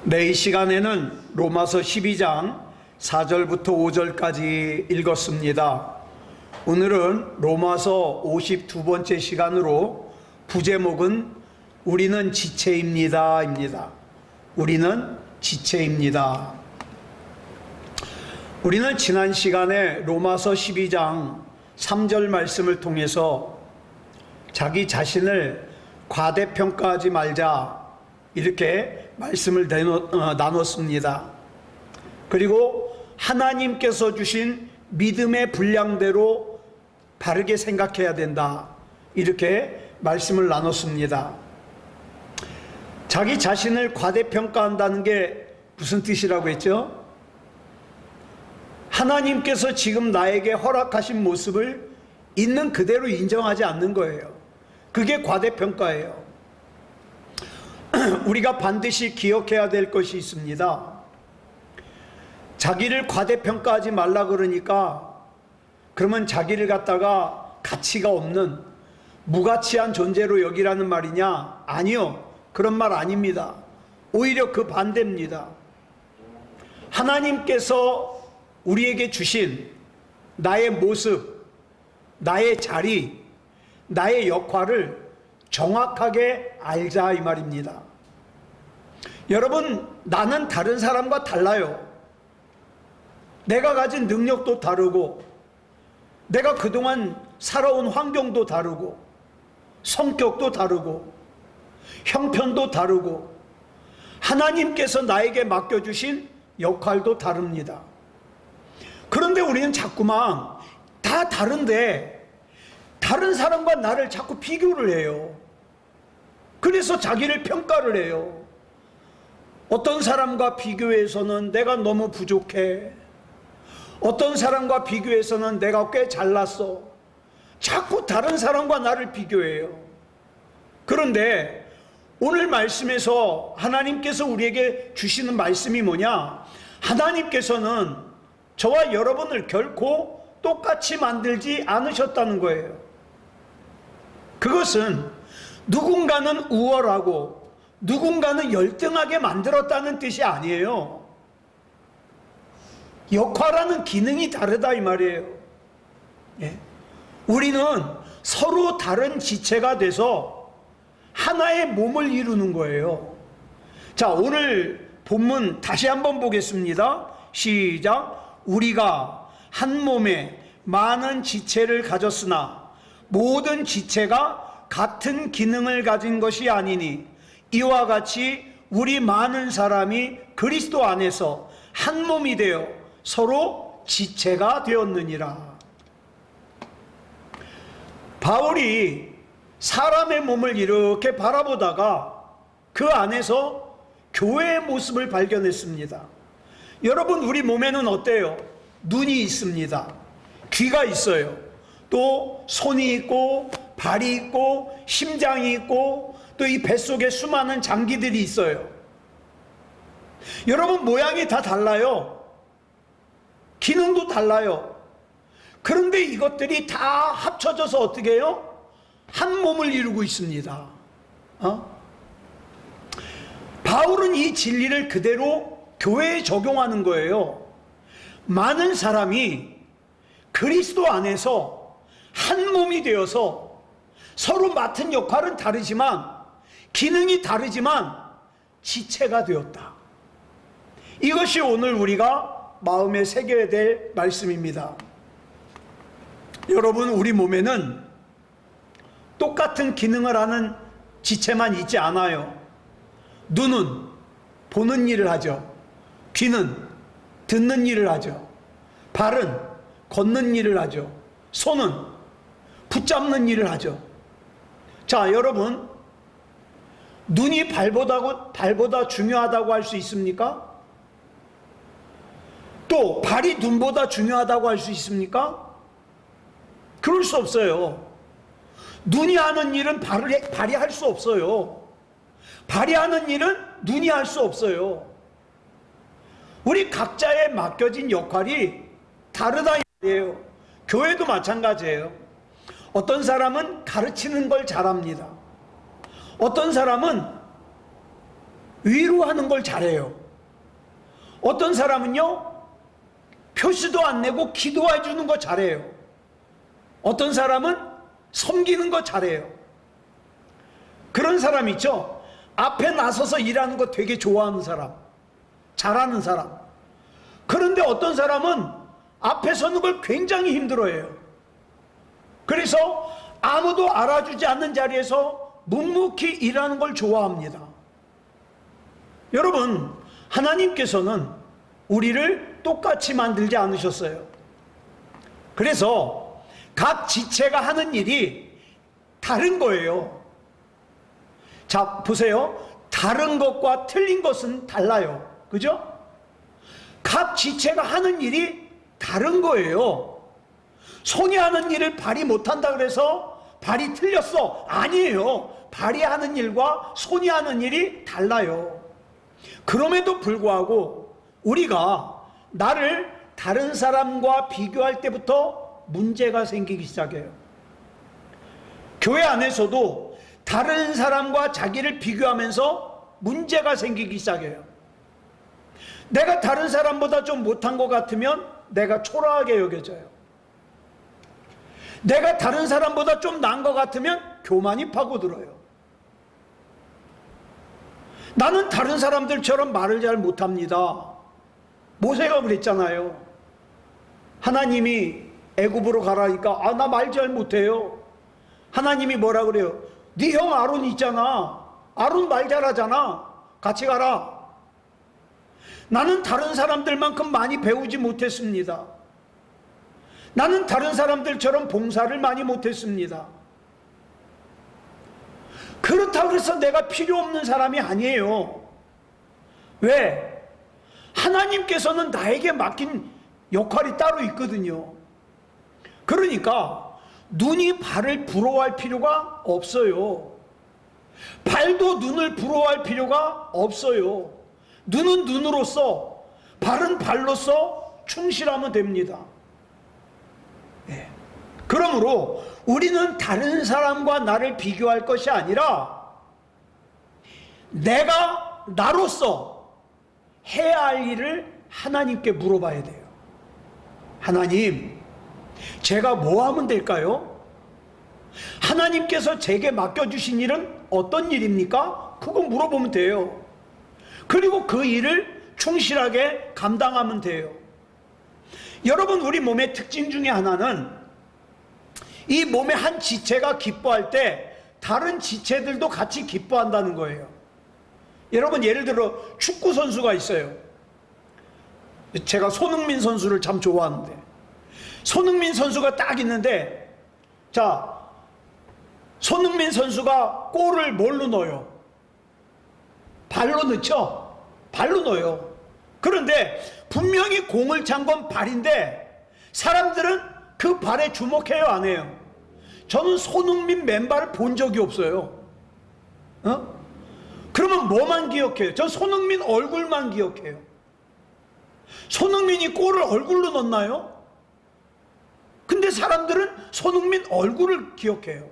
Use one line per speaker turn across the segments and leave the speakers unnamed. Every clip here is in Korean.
이 시간에는 로마서 12장 4절부터 5절까지 읽었습니다. 오늘은 로마서 52번째 시간으로 부제목은 우리는 지체입니다 입니다. 우리는 지체입니다. 우리는 지난 시간에 로마서 12장 3절 말씀을 통해서 자기 자신을 과대평가하지 말자 이렇게 말씀을 나눴습니다. 그리고 하나님께서 주신 믿음의 분량대로 바르게 생각해야 된다 이렇게 말씀을 나눴습니다. 자기 자신을 과대평가한다는 게 무슨 뜻이라고 했죠? 하나님께서 지금 나에게 허락하신 모습을 있는 그대로 인정하지 않는 거예요. 그게 과대평가예요. 우리가 반드시 기억해야 될 것이 있습니다. 자기를 과대평가하지 말라 그러니까 그러면 자기를 갖다가 가치가 없는 무가치한 존재로 여기라는 말이냐? 아니요, 그런 말 아닙니다. 오히려 그 반대입니다. 하나님께서 우리에게 주신 나의 모습, 나의 자리, 나의 역할을 정확하게 알자 이 말입니다. 여러분, 나는 다른 사람과 달라요. 내가 가진 능력도 다르고 내가 그동안 살아온 환경도 다르고 성격도 다르고 형편도 다르고 하나님께서 나에게 맡겨주신 역할도 다릅니다. 그런데 우리는 자꾸만 다 다른데 다른 사람과 나를 자꾸 비교를 해요. 그래서 자기를 평가를 해요. 어떤 사람과 비교해서는 내가 너무 부족해. 어떤 사람과 비교해서는 내가 꽤 잘났어. 자꾸 다른 사람과 나를 비교해요. 그런데 오늘 말씀에서 하나님께서 우리에게 주시는 말씀이 뭐냐? 하나님께서는 저와 여러분을 결코 똑같이 만들지 않으셨다는 거예요. 그것은 누군가는 우월하고 누군가는 열등하게 만들었다는 뜻이 아니에요. 역할하는 기능이 다르다 이 말이에요. 예. 우리는 서로 다른 지체가 돼서 하나의 몸을 이루는 거예요. 자, 오늘 본문 다시 한번 보겠습니다. 시작. 우리가 한 몸에 많은 지체를 가졌으나 모든 지체가 같은 기능을 가진 것이 아니니 이와 같이 우리 많은 사람이 그리스도 안에서 한 몸이 되어 서로 지체가 되었느니라. 바울이 사람의 몸을 이렇게 바라보다가 그 안에서 교회의 모습을 발견했습니다. 여러분, 우리 몸에는 어때요? 눈이 있습니다. 귀가 있어요. 또 손이 있고 발이 있고 심장이 있고 또 이 뱃속에 수많은 장기들이 있어요. 여러분, 모양이 다 달라요. 기능도 달라요. 그런데 이것들이 다 합쳐져서 어떻게 해요? 한 몸을 이루고 있습니다. 바울은 이 진리를 그대로 교회에 적용하는 거예요. 많은 사람이 그리스도 안에서 한 몸이 되어서 서로 맡은 역할은 다르지만 기능이 다르지만 지체가 되었다. 이것이 오늘 우리가 마음에 새겨야 될 말씀입니다. 여러분, 우리 몸에는 똑같은 기능을 하는 지체만 있지 않아요. 눈은 보는 일을 하죠. 귀는 듣는 일을 하죠. 발은 걷는 일을 하죠. 손은 붙잡는 일을 하죠. 자, 여러분, 눈이 발보다 중요하다고 할 수 있습니까? 또 발이 눈보다 중요하다고 할 수 있습니까? 그럴 수 없어요. 눈이 하는 일은 발이 할 수 없어요. 발이 하는 일은 눈이 할 수 없어요. 우리 각자에 맡겨진 역할이 다르다 이 말이에요. 교회도 마찬가지예요. 어떤 사람은 가르치는 걸 잘합니다. 어떤 사람은 위로하는 걸 잘해요. 어떤 사람은요, 표시도 안 내고 기도해 주는 거 잘해요. 어떤 사람은 섬기는 거 잘해요. 그런 사람 있죠? 앞에 나서서 일하는 거 되게 좋아하는 사람, 잘하는 사람. 그런데 어떤 사람은 앞에 서는 걸 굉장히 힘들어해요. 그래서 아무도 알아주지 않는 자리에서 묵묵히 일하는 걸 좋아합니다. 여러분, 하나님께서는 우리를 똑같이 만들지 않으셨어요. 그래서 각 지체가 하는 일이 다른 거예요. 자, 보세요. 다른 것과 틀린 것은 달라요. 그죠? 각 지체가 하는 일이 다른 거예요. 손이 하는 일을 발이 못한다 그래서 발이 틀렸어. 아니에요. 발이 하는 일과 손이 하는 일이 달라요. 그럼에도 불구하고 우리가 나를 다른 사람과 비교할 때부터 문제가 생기기 시작해요. 교회 안에서도 다른 사람과 자기를 비교하면서 문제가 생기기 시작해요. 내가 다른 사람보다 좀 못한 것 같으면 내가 초라하게 여겨져요. 내가 다른 사람보다 좀 나은 것 같으면 교만이 파고들어요. 나는 다른 사람들처럼 말을 잘 못합니다. 모세가 그랬잖아요. 하나님이 애굽으로 가라니까 나 말 잘 못해요. 하나님이 뭐라 그래요? 네 형 아론 있잖아. 아론 말 잘하잖아. 같이 가라. 나는 다른 사람들만큼 많이 배우지 못했습니다. 나는 다른 사람들처럼 봉사를 많이 못했습니다. 그렇다고 해서 내가 필요 없는 사람이 아니에요. 왜? 하나님께서는 나에게 맡긴 역할이 따로 있거든요. 그러니까 눈이 발을 부러워할 필요가 없어요. 발도 눈을 부러워할 필요가 없어요. 눈은 눈으로서, 발은 발로서 충실하면 됩니다. 네. 그러므로 우리는 다른 사람과 나를 비교할 것이 아니라 내가 나로서 해야 할 일을 하나님께 물어봐야 돼요. 하나님, 제가 뭐 하면 될까요? 하나님께서 제게 맡겨주신 일은 어떤 일입니까? 그거 물어보면 돼요. 그리고 그 일을 충실하게 감당하면 돼요. 여러분, 우리 몸의 특징 중에 하나는 이 몸의 한 지체가 기뻐할 때 다른 지체들도 같이 기뻐한다는 거예요. 여러분, 예를 들어 축구 선수가 있어요. 제가 손흥민 선수를 참 좋아하는데, 손흥민 선수가 딱 있는데, 자, 손흥민 선수가 골을 뭘로 넣어요? 발로 넣죠? 발로 넣어요. 그런데 분명히 공을 찬 건 발인데 사람들은 그 발에 주목해요, 안 해요? 저는 손흥민 맨발을 본 적이 없어요. 그러면 뭐만 기억해요? 전 손흥민 얼굴만 기억해요. 손흥민이 골을 얼굴로 넣나요? 근데 사람들은 손흥민 얼굴을 기억해요.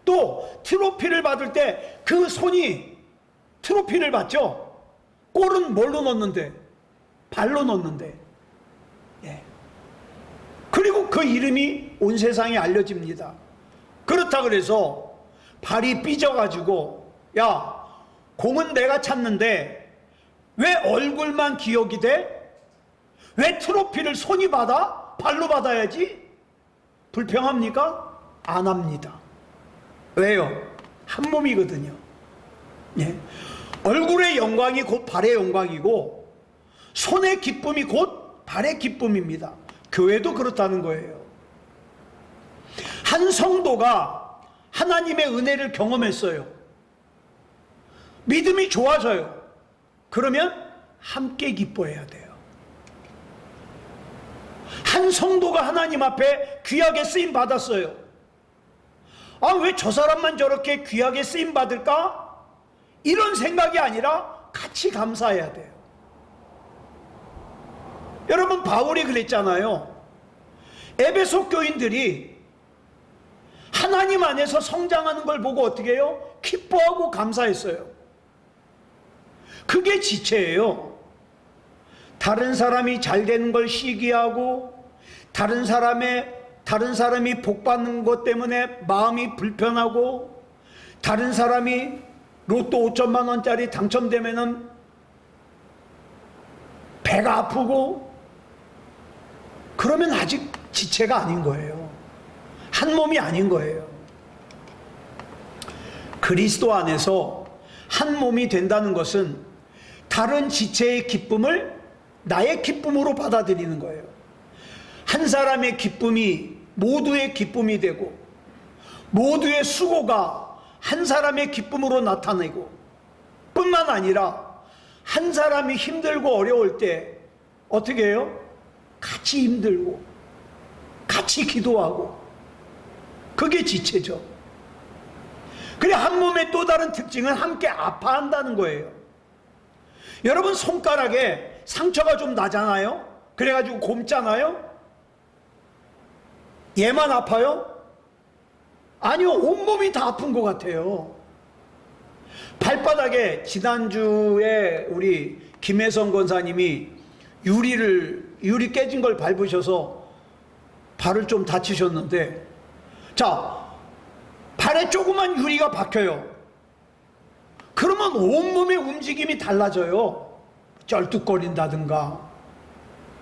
또 트로피를 받을 때 그 손이 트로피를 받죠? 골은 뭘로 넣는데? 발로 넣는데. 예. 그리고 그 이름이 온 세상에 알려집니다. 그렇다 그래서 발이 삐져가지고, 야, 공은 내가 찼는데 왜 얼굴만 기억이 돼? 왜 트로피를 손이 받아? 발로 받아야지? 불평합니까? 안 합니다. 왜요? 한 몸이거든요. 예. 얼굴의 영광이 곧 발의 영광이고 손의 기쁨이 곧 발의 기쁨입니다. 교회도 그렇다는 거예요. 한 성도가 하나님의 은혜를 경험했어요. 믿음이 좋아져요. 그러면 함께 기뻐해야 돼요. 한 성도가 하나님 앞에 귀하게 쓰임 받았어요. 아, 왜 저 사람만 저렇게 귀하게 쓰임 받을까? 이런 생각이 아니라 같이 감사해야 돼요. 여러분, 바울이 그랬잖아요. 에베소 교인들이 하나님 안에서 성장하는 걸 보고 어떻게 해요? 기뻐하고 감사했어요. 그게 지체예요. 다른 사람이 잘 되는 걸 시기하고 다른 사람이 복 받는 것 때문에 마음이 불편하고 다른 사람이 로또 5천만 원짜리 당첨되면은 배가 아프고 그러면 아직 지체가 아닌 거예요. 한 몸이 아닌 거예요. 그리스도 안에서 한 몸이 된다는 것은 다른 지체의 기쁨을 나의 기쁨으로 받아들이는 거예요. 한 사람의 기쁨이 모두의 기쁨이 되고 모두의 수고가 한 사람의 기쁨으로 나타내고 뿐만 아니라 한 사람이 힘들고 어려울 때 어떻게 해요? 같이 힘들고 같이 기도하고 그게 지체죠. 그래 한 몸의 또 다른 특징은 함께 아파한다는 거예요. 여러분 손가락에 상처가 좀 나잖아요. 그래가지고 곪잖아요. 얘만 아파요? 아니요, 온몸이 다 아픈 것 같아요. 발바닥에 지난주에 우리 김혜성 권사님이 유리 깨진 걸 밟으셔서 발을 좀 다치셨는데, 자, 발에 조그만 유리가 박혀요. 그러면 온몸의 움직임이 달라져요. 쩔뚝거린다든가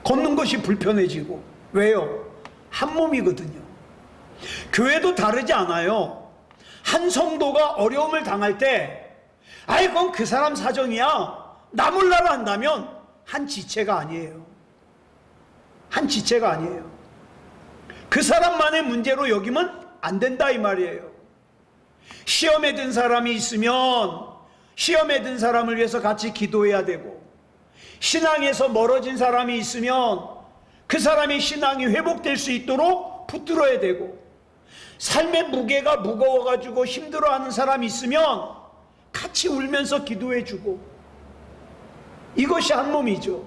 걷는 것이 불편해지고. 왜요? 한 몸이거든요. 교회도 다르지 않아요. 한 성도가 어려움을 당할 때 아이 그건 그 사람 사정이야 나 몰라라 한다면 한 지체가 아니에요. 한 지체가 아니에요. 그 사람만의 문제로 여기면 안 된다 이 말이에요. 시험에 든 사람이 있으면 시험에 든 사람을 위해서 같이 기도해야 되고, 신앙에서 멀어진 사람이 있으면 그 사람의 신앙이 회복될 수 있도록 붙들어야 되고, 삶의 무게가 무거워가지고 힘들어하는 사람이 있으면 같이 울면서 기도해주고, 이것이 한 몸이죠.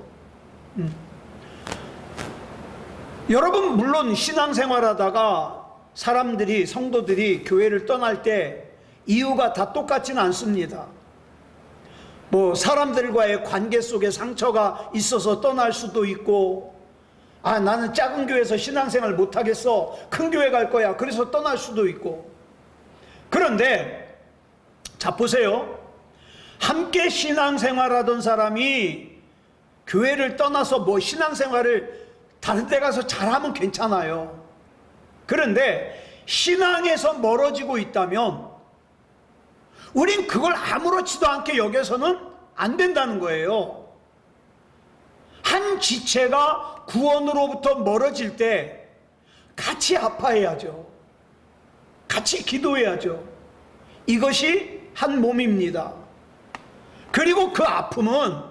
여러분 물론 신앙생활하다가 사람들이 성도들이 교회를 떠날 때 이유가 다 똑같지는 않습니다. 뭐 사람들과의 관계 속에 상처가 있어서 떠날 수도 있고, 아 나는 작은 교회에서 신앙생활 못하겠어 큰 교회 갈 거야 그래서 떠날 수도 있고. 그런데 자 보세요, 함께 신앙생활하던 사람이 교회를 떠나서 뭐 신앙생활을 다른 데 가서 잘하면 괜찮아요. 그런데 신앙에서 멀어지고 있다면 우린 그걸 아무렇지도 않게 여겨서는 안 된다는 거예요. 한 지체가 구원으로부터 멀어질 때 같이 아파해야죠. 같이 기도해야죠. 이것이 한 몸입니다. 그리고 그 아픔은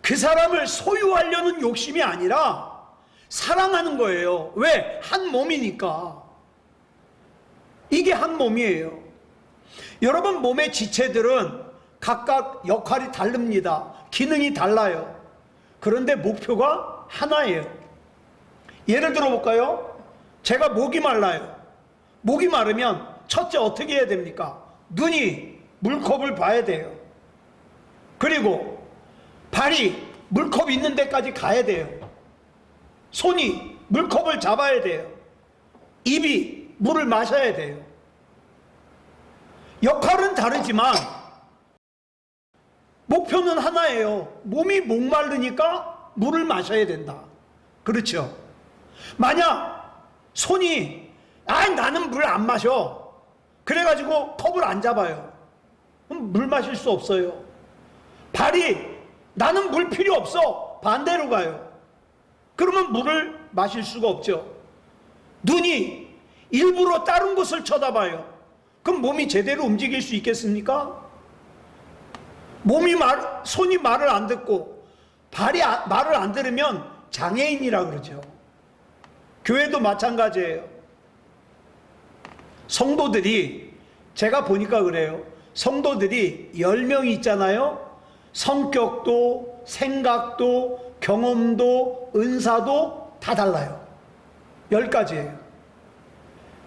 그 사람을 소유하려는 욕심이 아니라 사랑하는 거예요. 왜? 한 몸이니까. 이게 한 몸이에요. 여러분 몸의 지체들은 각각 역할이 다릅니다. 기능이 달라요. 그런데 목표가 하나예요. 예를 들어 볼까요? 제가 목이 말라요. 목이 마르면 첫째 어떻게 해야 됩니까? 눈이 물컵을 봐야 돼요. 그리고 발이 물컵 있는 데까지 가야 돼요. 손이 물컵을 잡아야 돼요. 입이 물을 마셔야 돼요. 역할은 다르지만 목표는 하나예요. 몸이 목마르니까 물을 마셔야 된다. 그렇죠? 만약 손이 나는 물 안 마셔 그래가지고 컵을 안 잡아요. 그럼 물 마실 수 없어요. 발이 나는 물 필요 없어 반대로 가요. 그러면 물을 마실 수가 없죠. 눈이 일부러 다른 곳을 쳐다봐요. 그럼 몸이 제대로 움직일 수 있겠습니까? 손이 말을 안 듣고 발이 말을 안 들으면 장애인이라 그러죠. 교회도 마찬가지예요. 성도들이, 제가 보니까 그래요. 성도들이 10명이 있잖아요. 성격도 생각도 경험도 은사도 다 달라요. 10가지예요.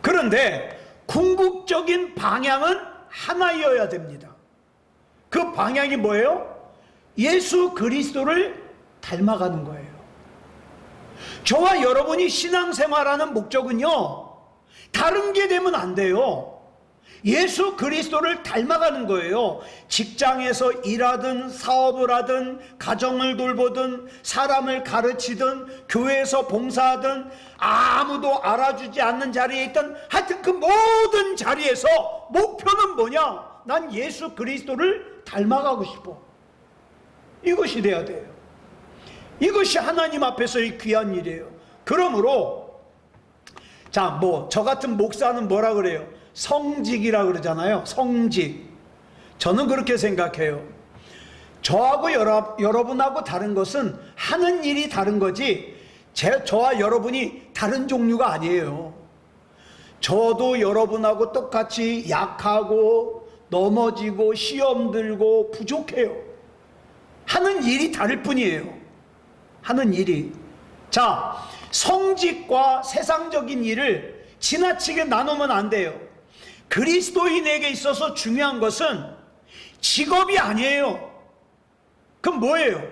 그런데 궁극적인 방향은 하나이어야 됩니다. 그 방향이 뭐예요? 예수 그리스도를 닮아가는 거예요. 저와 여러분이 신앙생활하는 목적은요, 다른 게 되면 안 돼요. 예수 그리스도를 닮아가는 거예요. 직장에서 일하든 사업을 하든 가정을 돌보든 사람을 가르치든 교회에서 봉사하든 아무도 알아주지 않는 자리에 있든 하여튼 그 모든 자리에서 목표는 뭐냐? 난 예수 그리스도를 닮아가고 싶어. 이것이 돼야 돼요. 이것이 하나님 앞에서의 귀한 일이에요. 그러므로 자, 저 같은 목사는 뭐라 그래요? 성직이라 그러잖아요. 성직. 저는 그렇게 생각해요. 저하고 여러분하고 다른 것은 하는 일이 다른 거지 저와 여러분이 다른 종류가 아니에요. 저도 여러분하고 똑같이 약하고 넘어지고 시험 들고 부족해요. 하는 일이 다를 뿐이에요. 하는 일이. 자, 성직과 세상적인 일을 지나치게 나누면 안 돼요. 그리스도인에게 있어서 중요한 것은 직업이 아니에요. 그럼 뭐예요?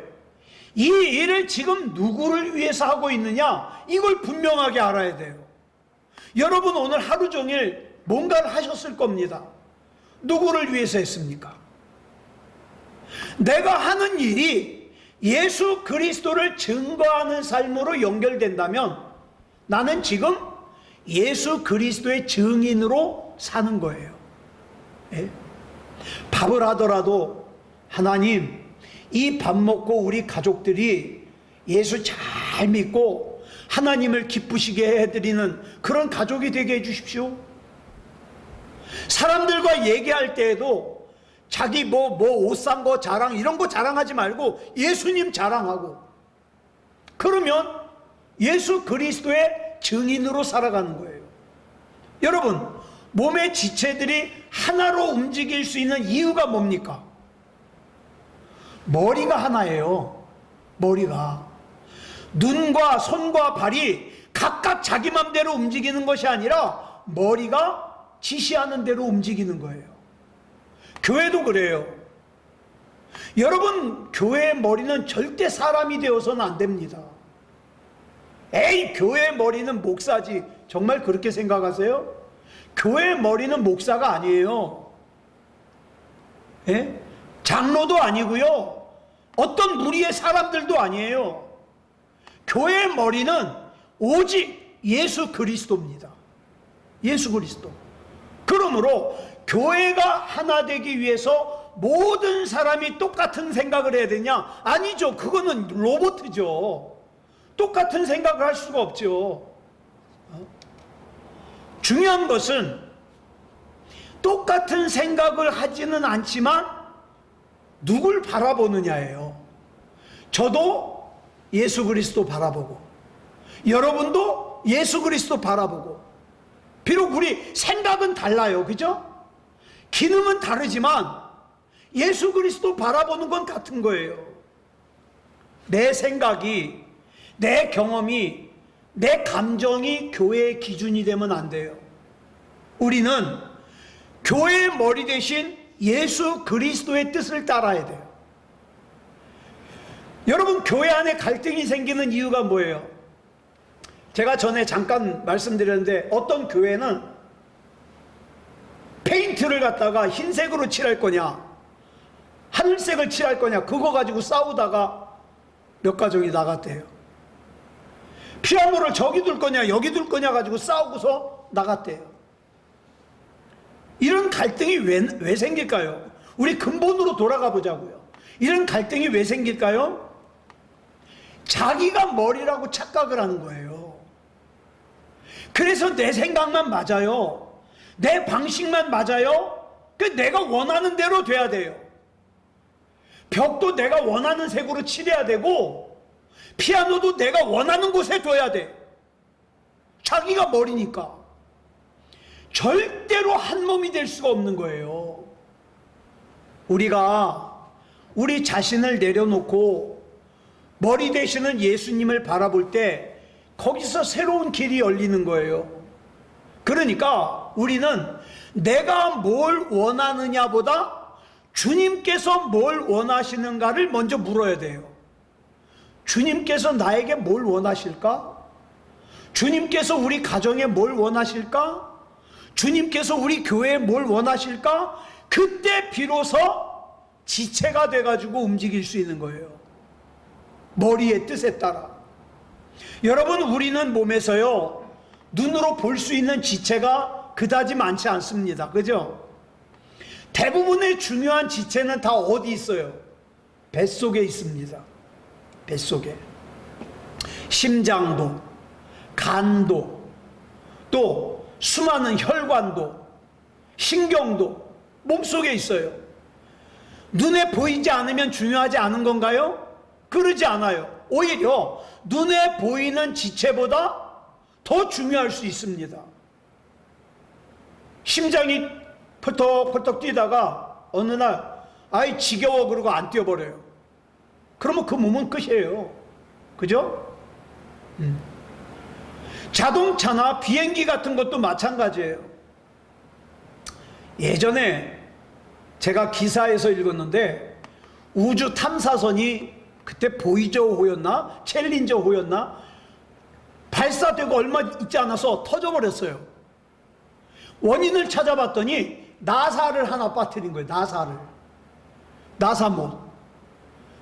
이 일을 지금 누구를 위해서 하고 있느냐? 이걸 분명하게 알아야 돼요. 여러분 오늘 하루 종일 뭔가를 하셨을 겁니다. 누구를 위해서 했습니까? 내가 하는 일이 예수 그리스도를 증거하는 삶으로 연결된다면 나는 지금 예수 그리스도의 증인으로 사는 거예요. 예? 밥을 하더라도 하나님, 이 밥 먹고 우리 가족들이 예수 잘 믿고 하나님을 기쁘시게 해드리는 그런 가족이 되게 해주십시오. 사람들과 얘기할 때에도 자기 옷 산 거 자랑, 이런 거 자랑하지 말고 예수님 자랑하고, 그러면 예수 그리스도의 증인으로 살아가는 거예요. 여러분, 몸의 지체들이 하나로 움직일 수 있는 이유가 뭡니까? 머리가 하나예요. 머리가. 눈과 손과 발이 각각 자기 맘대로 움직이는 것이 아니라 머리가 지시하는 대로 움직이는 거예요. 교회도 그래요. 여러분, 교회의 머리는 절대 사람이 되어서는 안 됩니다. 에이, 교회의 머리는 목사지. 정말 그렇게 생각하세요? 교회의 머리는 목사가 아니에요. 예? 장로도 아니고요. 어떤 무리의 사람들도 아니에요. 교회의 머리는 오직 예수 그리스도입니다. 예수 그리스도. 그러므로 교회가 하나 되기 위해서 모든 사람이 똑같은 생각을 해야 되냐? 아니죠. 그거는 로봇이죠. 똑같은 생각을 할 수가 없죠. 중요한 것은 똑같은 생각을 하지는 않지만 누굴 바라보느냐예요. 저도 예수 그리스도 바라보고 여러분도 예수 그리스도 바라보고, 비록 우리 생각은 달라요. 그죠? 기능은 다르지만 예수 그리스도 바라보는 건 같은 거예요. 내 생각이, 내 경험이, 내 감정이 교회의 기준이 되면 안 돼요. 우리는 교회의 머리 대신 예수 그리스도의 뜻을 따라야 돼요. 여러분, 교회 안에 갈등이 생기는 이유가 뭐예요? 제가 전에 잠깐 말씀드렸는데, 어떤 교회는 페인트를 갖다가 흰색으로 칠할 거냐, 하늘색을 칠할 거냐, 그거 가지고 싸우다가 몇 가정이 나갔대요. 피아노를 저기 둘 거냐 여기 둘 거냐 가지고 싸우고서 나갔대요. 이런 갈등이 왜 생길까요? 우리 근본으로 돌아가 보자고요. 이런 갈등이 왜 생길까요? 자기가 머리라고 착각을 하는 거예요. 그래서 내 생각만 맞아요. 내 방식만 맞아요. 내가 원하는 대로 돼야 돼요. 벽도 내가 원하는 색으로 칠해야 되고 피아노도 내가 원하는 곳에 둬야 돼. 자기가 머리니까. 절대로 한 몸이 될 수가 없는 거예요. 우리가 우리 자신을 내려놓고 머리 되시는 예수님을 바라볼 때 거기서 새로운 길이 열리는 거예요. 그러니까 우리는 내가 뭘 원하느냐보다 주님께서 뭘 원하시는가를 먼저 물어야 돼요. 주님께서 나에게 뭘 원하실까? 주님께서 우리 가정에 뭘 원하실까? 주님께서 우리 교회에 뭘 원하실까? 그때 비로소 지체가 돼가지고 움직일 수 있는 거예요. 머리의 뜻에 따라. 여러분, 우리는 몸에서요, 눈으로 볼 수 있는 지체가 그다지 많지 않습니다. 그죠? 대부분의 중요한 지체는 다 어디 있어요? 뱃속에 있습니다. 뱃속에. 심장도, 간도, 또 수많은 혈관도, 신경도 몸속에 있어요. 눈에 보이지 않으면 중요하지 않은 건가요? 그러지 않아요. 오히려 눈에 보이는 지체보다 더 중요할 수 있습니다. 심장이 펄떡펄떡 뛰다가 어느 날 아이 지겨워 그러고 안 뛰어버려요. 그러면 그 몸은 끝이에요. 그죠? 자동차나 비행기 같은 것도 마찬가지예요. 예전에 제가 기사에서 읽었는데 우주 탐사선이 그때 보이저호였나 챌린저호였나 발사되고 얼마 있지 않아서 터져버렸어요. 원인을 찾아봤더니 나사를 하나 빠뜨린 거예요. 나사못.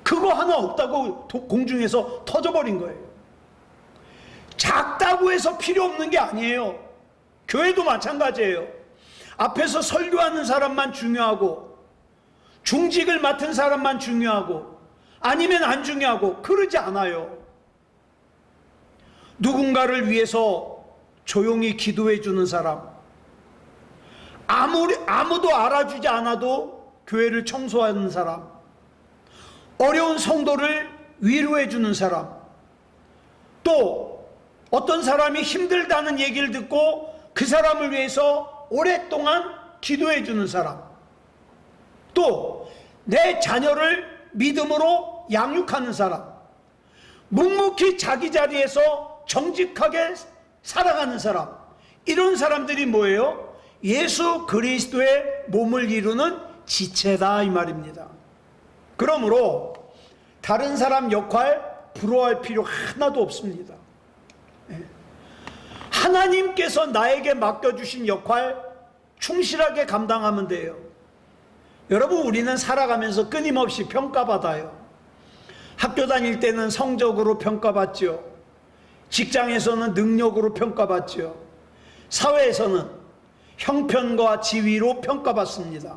그거 하나 없다고 공중에서 터져버린 거예요. 작다고 해서 필요 없는 게 아니에요. 교회도 마찬가지예요. 앞에서 설교하는 사람만 중요하고 중직을 맡은 사람만 중요하고 아니면 안 중요하고 그러지 않아요. 누군가를 위해서 조용히 기도해 주는 사람, 아무도 알아주지 않아도 교회를 청소하는 사람, 어려운 성도를 위로해 주는 사람, 또 어떤 사람이 힘들다는 얘기를 듣고 그 사람을 위해서 오랫동안 기도해 주는 사람, 또 내 자녀를 믿음으로 양육하는 사람, 묵묵히 자기 자리에서 정직하게 살아가는 사람, 이런 사람들이 뭐예요? 예수 그리스도의 몸을 이루는 지체다 이 말입니다. 그러므로 다른 사람 역할 부러워할 필요 하나도 없습니다. 하나님께서 나에게 맡겨주신 역할 충실하게 감당하면 돼요. 여러분, 우리는 살아가면서 끊임없이 평가받아요. 학교 다닐 때는 성적으로 평가받죠. 직장에서는 능력으로 평가받죠. 사회에서는 형편과 지위로 평가받습니다.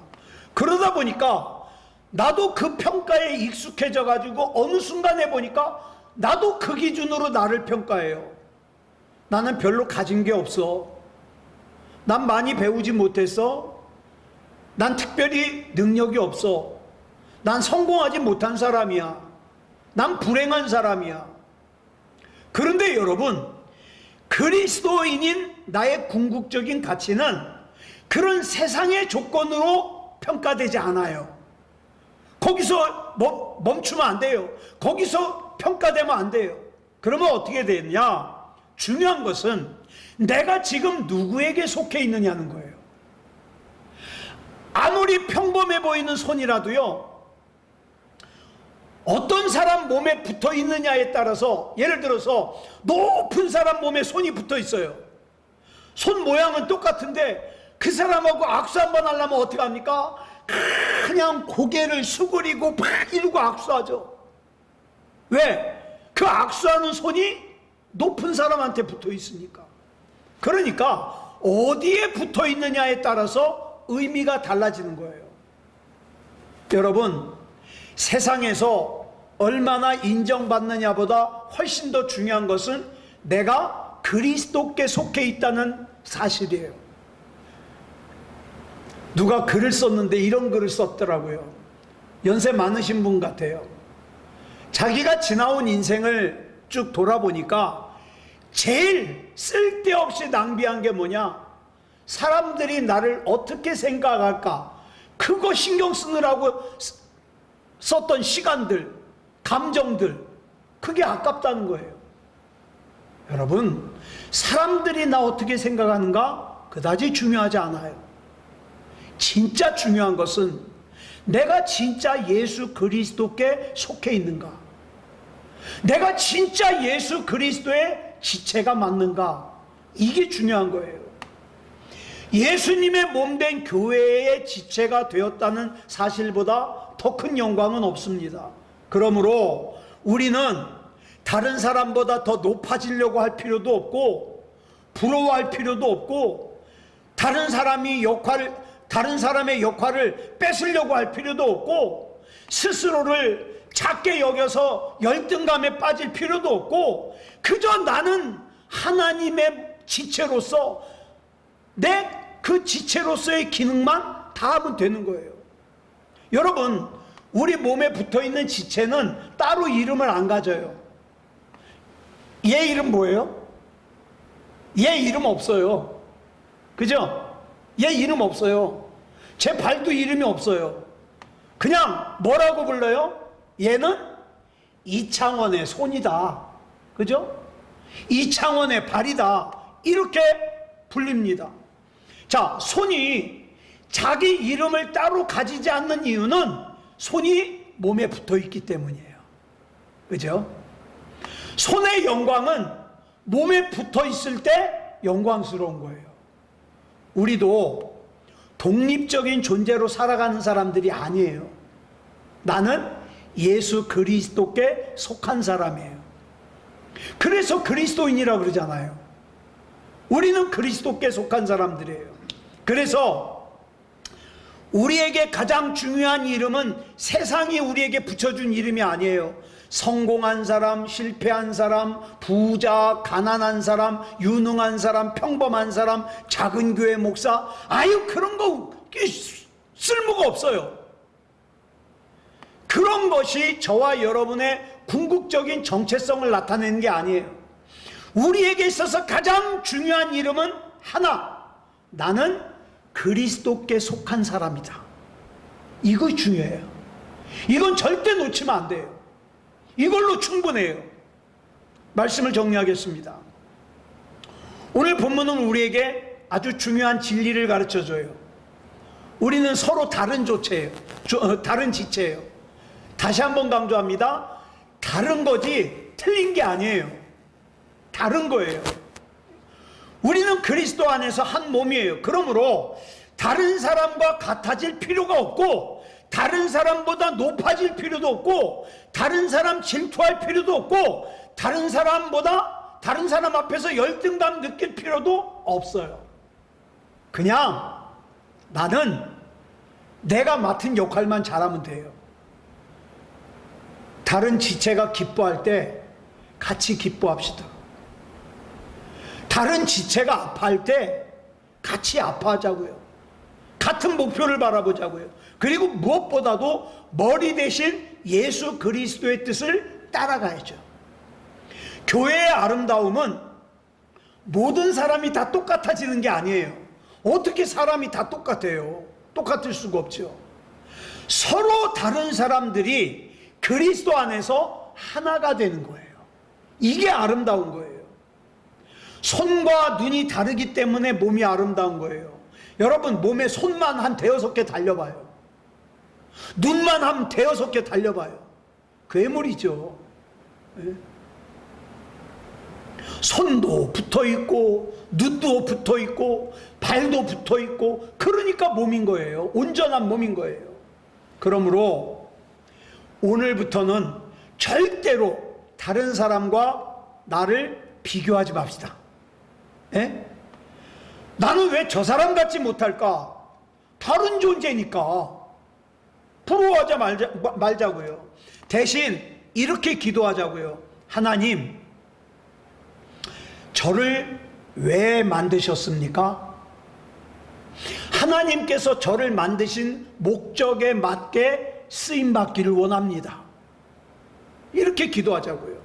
그러다 보니까 나도 그 평가에 익숙해져 가지고 어느 순간에 보니까 나도 그 기준으로 나를 평가해요. 나는 별로 가진 게 없어. 난 많이 배우지 못했어. 난 특별히 능력이 없어. 난 성공하지 못한 사람이야. 난 불행한 사람이야. 그런데 여러분, 그리스도인인 나의 궁극적인 가치는 그런 세상의 조건으로 평가되지 않아요. 거기서 멈추면 안 돼요. 거기서 평가되면 안 돼요. 그러면 어떻게 되느냐? 중요한 것은 내가 지금 누구에게 속해 있느냐는 거예요. 아무리 평범해 보이는 손이라도요, 어떤 사람 몸에 붙어 있느냐에 따라서, 예를 들어서 높은 사람 몸에 손이 붙어 있어요. 손 모양은 똑같은데 그 사람하고 악수 한번 하려면 어떻게 합니까? 그냥 고개를 수그리고 막 이러고 악수하죠. 왜? 그 악수하는 손이 높은 사람한테 붙어 있으니까. 그러니까 어디에 붙어 있느냐에 따라서 의미가 달라지는 거예요. 여러분, 세상에서 얼마나 인정받느냐보다 훨씬 더 중요한 것은 내가 그리스도께 속해 있다는 사실이에요. 누가 글을 썼는데 이런 글을 썼더라고요. 연세 많으신 분 같아요. 자기가 지나온 인생을 쭉 돌아보니까 제일 쓸데없이 낭비한 게 뭐냐? 사람들이 나를 어떻게 생각할까? 그거 신경 쓰느라고 썼던 시간들, 감정들, 그게 아깝다는 거예요. 여러분, 사람들이 나 어떻게 생각하는가? 그다지 중요하지 않아요. 진짜 중요한 것은 내가 진짜 예수 그리스도께 속해 있는가? 내가 진짜 예수 그리스도의 지체가 맞는가? 이게 중요한 거예요. 예수님의 몸된 교회의 지체가 되었다는 사실보다 더 큰 영광은 없습니다. 그러므로 우리는 다른 사람보다 더 높아지려고 할 필요도 없고, 부러워할 필요도 없고, 다른 사람의 역할을 뺏으려고 할 필요도 없고, 스스로를 작게 여겨서 열등감에 빠질 필요도 없고, 그저 나는 하나님의 지체로서 내 그 지체로서의 기능만 다하면 되는 거예요. 여러분, 우리 몸에 붙어있는 지체는 따로 이름을 안 가져요. 얘 이름 뭐예요? 얘 이름 없어요. 그죠? 얘 이름 없어요. 제 발도 이름이 없어요. 그냥 뭐라고 불러요? 얘는 이창원의 손이다. 그죠? 이창원의 발이다. 이렇게 불립니다. 자, 손이 자기 이름을 따로 가지지 않는 이유는 손이 몸에 붙어 있기 때문이에요. 그죠? 손의 영광은 몸에 붙어 있을 때 영광스러운 거예요. 우리도 독립적인 존재로 살아가는 사람들이 아니에요. 나는 예수 그리스도께 속한 사람이에요. 그래서 그리스도인이라고 그러잖아요. 우리는 그리스도께 속한 사람들이에요. 그래서 우리에게 가장 중요한 이름은 세상이 우리에게 붙여준 이름이 아니에요. 성공한 사람, 실패한 사람, 부자, 가난한 사람, 유능한 사람, 평범한 사람, 작은 교회 목사, 아유 그런 거 쓸모가 없어요. 그런 것이 저와 여러분의 궁극적인 정체성을 나타내는 게 아니에요. 우리에게 있어서 가장 중요한 이름은 하나, 나는 그리스도께 속한 사람이다. 이거 중요해요. 이건 절대 놓치면 안 돼요. 이걸로 충분해요. 말씀을 정리하겠습니다. 오늘 본문은 우리에게 아주 중요한 진리를 가르쳐줘요. 우리는 서로 다른 조체예요. 다른 지체예요. 다시 한번 강조합니다. 다른 거지 틀린 게 아니에요. 다른 거예요. 우리는 그리스도 안에서 한 몸이에요. 그러므로 다른 사람과 같아질 필요가 없고, 다른 사람보다 높아질 필요도 없고, 다른 사람 질투할 필요도 없고, 다른 사람 앞에서 열등감 느낄 필요도 없어요. 그냥 나는 내가 맡은 역할만 잘하면 돼요. 다른 지체가 기뻐할 때 같이 기뻐합시다. 다른 지체가 아파할 때 같이 아파하자고요. 같은 목표를 바라보자고요. 그리고 무엇보다도 머리 대신 예수 그리스도의 뜻을 따라가야죠. 교회의 아름다움은 모든 사람이 다 똑같아지는 게 아니에요. 어떻게 사람이 다 똑같아요? 똑같을 수가 없죠. 서로 다른 사람들이 그리스도 안에서 하나가 되는 거예요. 이게 아름다운 거예요. 손과 눈이 다르기 때문에 몸이 아름다운 거예요. 여러분, 몸에 손만 한 5개 달려봐요. 눈만 한 5개 달려봐요. 괴물이죠. 네? 손도 붙어있고 눈도 붙어있고 발도 붙어있고, 그러니까 몸인 거예요. 온전한 몸인 거예요. 그러므로 오늘부터는 절대로 다른 사람과 나를 비교하지 맙시다. 에? 나는 왜 저 사람 같지 못할까? 다른 존재니까 부러워하지 말자고요. 대신 이렇게 기도하자고요. 하나님, 저를 왜 만드셨습니까? 하나님께서 저를 만드신 목적에 맞게 쓰임받기를 원합니다. 이렇게 기도하자고요.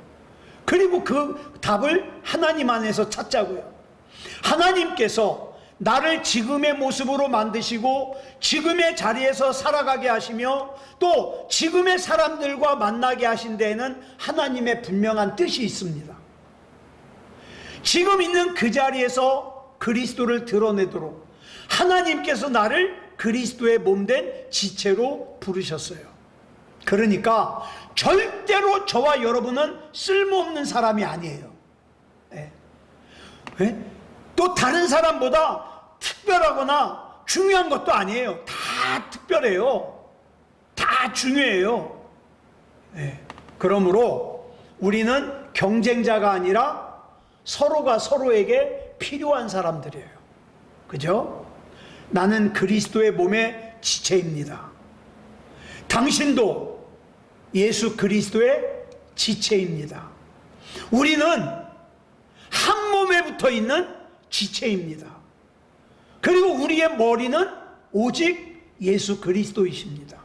그리고 그 답을 하나님 안에서 찾자고요. 하나님께서 나를 지금의 모습으로 만드시고 지금의 자리에서 살아가게 하시며 또 지금의 사람들과 만나게 하신 데에는 하나님의 분명한 뜻이 있습니다. 지금 있는 그 자리에서 그리스도를 드러내도록 하나님께서 나를 그리스도의 몸된 지체로 부르셨어요. 그러니까 절대로 저와 여러분은 쓸모없는 사람이 아니에요. 예. 예? 또 다른 사람보다 특별하거나 중요한 것도 아니에요. 다 특별해요. 다 중요해요. 예. 그러므로 우리는 경쟁자가 아니라 서로가 서로에게 필요한 사람들이에요. 그죠? 나는 그리스도의 몸의 지체입니다. 당신도 예수 그리스도의 지체입니다. 우리는 한 몸에 붙어 있는 지체입니다. 그리고 우리의 머리는 오직 예수 그리스도이십니다.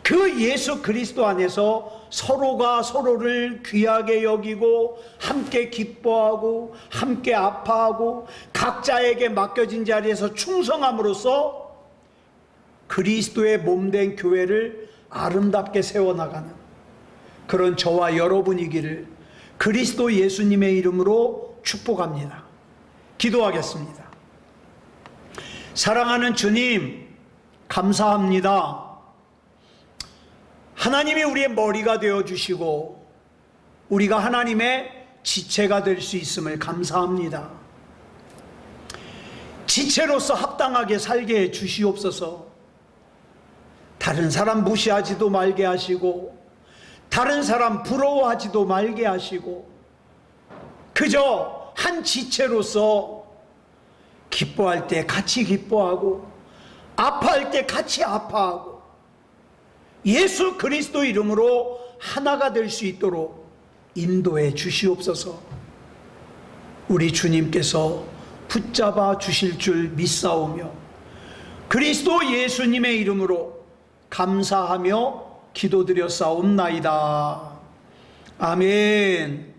그 예수 그리스도 안에서 서로가 서로를 귀하게 여기고 함께 기뻐하고 함께 아파하고 각자에게 맡겨진 자리에서 충성함으로써 그리스도의 몸된 교회를 아름답게 세워나가는 그런 저와 여러분이기를 그리스도 예수님의 이름으로 축복합니다. 기도하겠습니다. 사랑하는 주님, 감사합니다. 하나님이 우리의 머리가 되어주시고 우리가 하나님의 지체가 될 수 있음을 감사합니다. 지체로서 합당하게 살게 해 주시옵소서. 다른 사람 무시하지도 말게 하시고 다른 사람 부러워하지도 말게 하시고 그저 한 지체로서 기뻐할 때 같이 기뻐하고 아파할 때 같이 아파하고 예수 그리스도 이름으로 하나가 될 수 있도록 인도해 주시옵소서. 우리 주님께서 붙잡아 주실 줄 믿사오며 그리스도 예수님의 이름으로 감사하며 기도드렸사옵나이다. 아멘.